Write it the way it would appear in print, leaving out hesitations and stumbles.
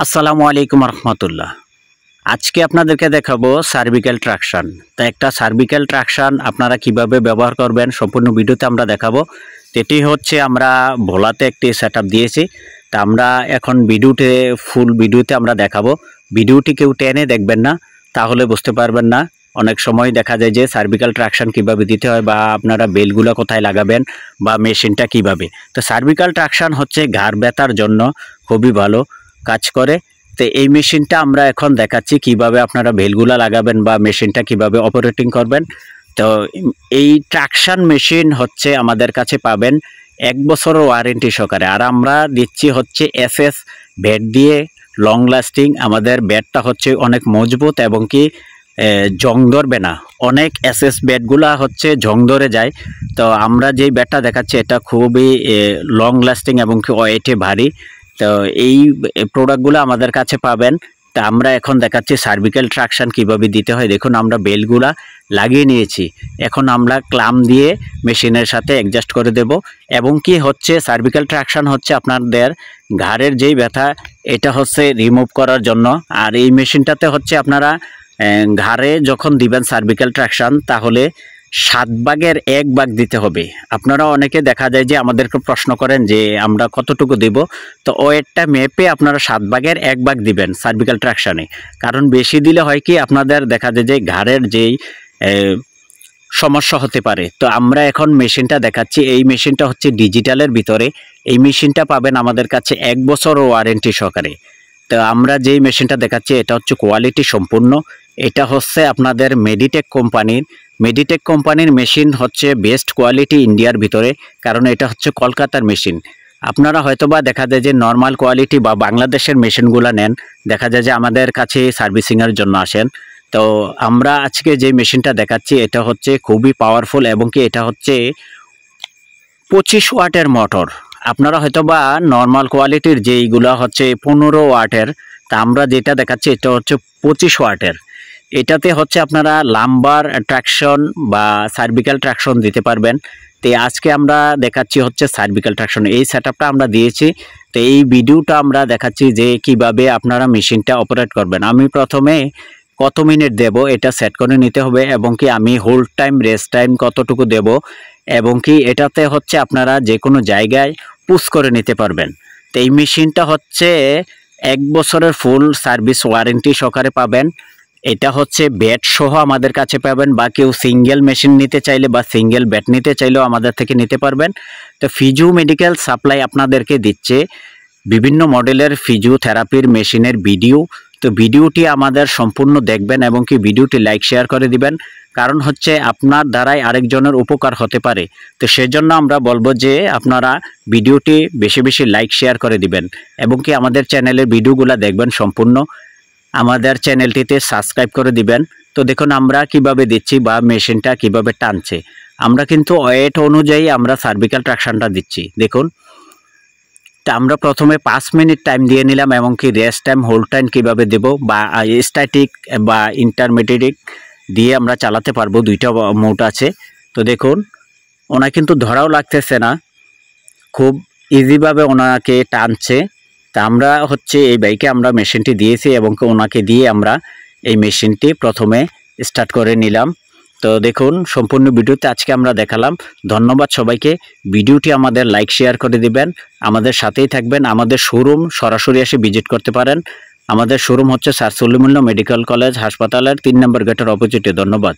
আসসালামু আলাইকুম রহমতুল্লাহ। আজকে আপনাদেরকে দেখাবো সার্ভিক্যাল ট্রাকশন। তো একটা সার্ভিক্যাল ট্রাকশন আপনারা কিভাবে ব্যবহার করবেন সম্পূর্ণ ভিডিওতে আমরা দেখাবো। এটি হচ্ছে আমরা ভোলাতে একটি সেটআপ দিয়েছি। তা আমরা এখন ফুল ভিডিওতে আমরা দেখাবো। ভিডিওটি কেউ টেনে দেখবেন না, তাহলে বুঝতে পারবেন না। অনেক সময় দেখা যায় যে সার্ভিক্যাল ট্রাকশন কিভাবে দিতে হয় বা আপনারা বেলগুলো কোথায় লাগাবেন বা মেশিনটা কিভাবে। তো সার্ভিক্যাল ট্রাকশন হচ্ছে ঘাড় ব্যথার জন্য খুবই ভালো কাজ করে। তো এই মেশিনটা আমরা এখন দেখাচ্ছি কিভাবে আপনারা বেলগুলা লাগাবেন বা মেশিনটা কিভাবে অপারেটিং করবেন। তো এই ট্রাকশন মেশিন হচ্ছে আমাদের কাছে পাবেন 1 বছরের ওয়ারেন্টি সহকারে। আর আমরা দিচ্ছি হচ্ছে এসএস ব্যাট দিয়ে, লং লাস্টিং। আমাদের ব্যাটটা হচ্ছে অনেক মজবুত এবং কি জং ধরবে না। অনেক এসএস ব্যাটগুলা হচ্ছে জং ধরে যায়। তো আমরা যেই ব্যাটটা দেখাচ্ছি এটা খুবই লং লাস্টিং এবং কি ওয়েটে ভারী। তো এই প্রোডাক্টগুলো আমাদের কাছে পাবেন। তা আমরা এখন দেখাচ্ছি সার্ভিক্যাল ট্রাকশন কিভাবে দিতে হয়। দেখুন আমরা বেলগুলা লাগিয়ে নিয়েছি। এখন আমরা ক্লাম দিয়ে মেশিনের সাথে অ্যাডজাস্ট করে দেব। এবং কি হচ্ছে সার্ভিক্যাল ট্রাকশন হচ্ছে আপনাদের ঘাড়ের যেই ব্যথা এটা হচ্ছে রিমুভ করার জন্য। আর এই মেশিনটাতে হচ্ছে আপনারা ঘাড়ে যখন দিবেন সার্ভিক্যাল ট্রাকশন তাহলে 7 ভাগের 1 ভাগ দিতে হবে। আপনারা অনেকে দেখা যায় যে আমাদেরকে প্রশ্ন করেন যে আমরা কতটুকু দেব। তো ওয়েটটা মেপে আপনারা 7 ভাগের 1 ভাগ দিবেন সার্ভিক্যাল ট্রাকশনে। কারণ বেশি দিলে হয় কি আপনাদের দেখা যায় যে ঘাড়ের যেই সমস্যা হতে পারে। তো আমরা এখন মেশিনটা দেখাচ্ছি। এই মেশিনটা হচ্ছে ডিজিটালের ভিতরে। এই মেশিনটা পাবেন আমাদের কাছে 1 বছর ওয়ারেন্টি সহকারে। তো আমরা যেই মেশিনটা দেখাচ্ছি এটা হচ্ছে কোয়ালিটি সম্পূর্ণ। এটা হচ্ছে আপনাদের মেডিটেক কোম্পানির মেশিন হচ্ছে বেস্ট কোয়ালিটি ইন্ডিয়ার ভিতরে। কারণ এটা হচ্ছে কলকাতার মেশিন। আপনারা হয়তোবা দেখা যায় যে নর্মাল কোয়ালিটি বা বাংলাদেশের মেশিনগুলো নেন, দেখা যায় যে আমাদের কাছে সার্ভিসিংয়ের জন্য আসেন। তো আমরা আজকে যে মেশিনটা দেখাচ্ছি এটা হচ্ছে খুবই পাওয়ারফুল এবং কি এটা হচ্ছে 25 ওয়াটের মোটর। আপনারা হয়তোবা নর্মাল কোয়ালিটির যেইগুলো হচ্ছে 15 ওয়াটের, তা আমরা যেটা দেখাচ্ছি এটা হচ্ছে 25 ওয়াটের। এটাতে হচ্ছে আপনারা লাম্বার ট্রাকশন বা সার্ভিক্যাল ট্রাকশন দিতে পারবেন। তো আজকে আমরা দেখাচ্ছি হচ্ছে সার্ভিক্যাল ট্রাকশন। এই সেটআপটা আমরা দিয়েছি। তো এই ভিডিওটা আমরা দেখাচ্ছি যে কিভাবে আপনারা মেশিনটা অপারেট করবেন। আমি প্রথমে কত মিনিট দেব এটা সেট করে নিতে হবে এবং কি আমি হোল্ড টাইম রেস্ট টাইম কতটুকু দেব এবং কি এটাতে হচ্ছে আপনারা যে কোনো জায়গায় পুশ করে নিতে পারবেন। তো এই মেশিনটা হচ্ছে 1 বছরের ফুল সার্ভিস ওয়ারেন্টি সহকারে পাবেন। এটা হচ্ছে ব্যাট সহ আমাদের কাছে পাবেন, বা কেউ সিঙ্গেল মেশিন নিতে চাইলে বা সিঙ্গেল ব্যাট নিতে চাইলেও আমাদের থেকে নিতে পারবেন। তো ফিজিও মেডিকেল সাপ্লাই আপনাদেরকে দিচ্ছে বিভিন্ন মডেলের ফিজিওথেরাপির মেশিনের ভিডিও। তো ভিডিওটি আমাদের সম্পূর্ণ দেখবেন এবং কি ভিডিওটি লাইক শেয়ার করে দিবেন। কারণ হচ্ছে আপনার দ্বারাই আরেকজনের উপকার হতে পারে। তো সেজন্য আমরা বলবো যে আপনারা ভিডিওটি বেশি বেশি লাইক শেয়ার করে দিবেন এবং কি আমাদের চ্যানেলের ভিডিওগুলো দেখবেন সম্পূর্ণ। আমাদের চ্যানেলটিতে সাবস্ক্রাইব করে দিবেন। তো দেখুন আমরা কিভাবে দিচ্ছি বা মেশিনটা কিভাবে টানছে। আমরা কিন্তু ওয়েট অনুযায়ী আমরা সার্ভিক্যাল ট্রাকশনটা দিচ্ছি। দেখুন তা আমরা প্রথমে 5 মিনিট টাইম দিয়ে নিলাম এবং কি রেস্ট টাইম হোল্ড টাইম কীভাবে দেব বা স্ট্যাটিক বা ইন্টারমিডিয়েট দিয়ে আমরা চালাতে পারবো। 2টা মোড আছে। তো দেখুন ওনা কিন্তু ধরাও লাগতেছে না, খুব ইজিভাবে ওনাকে টানছে। তা আমরা হচ্ছে এই বাইকে আমরা মেশিনটি দিয়েছি এবং ওনাকে দিয়ে আমরা এই মেশিনটি প্রথমে স্টার্ট করে নিলাম। তো দেখুন সম্পূর্ণ ভিডিওতে আজকে আমরা দেখালাম। ধন্যবাদ সবাইকে। ভিডিওটি আমাদের লাইক শেয়ার করে দিবেন, আমাদের সাথেই থাকবেন। আমাদের শোরুম সরাসরি এসে ভিজিট করতে পারেন। আমাদের শোরুম হচ্ছে স্যার সলিমুল্লাহ মেডিকেল কলেজ হাসপাতালের 3 নম্বর গেটের অপোজিটে। ধন্যবাদ।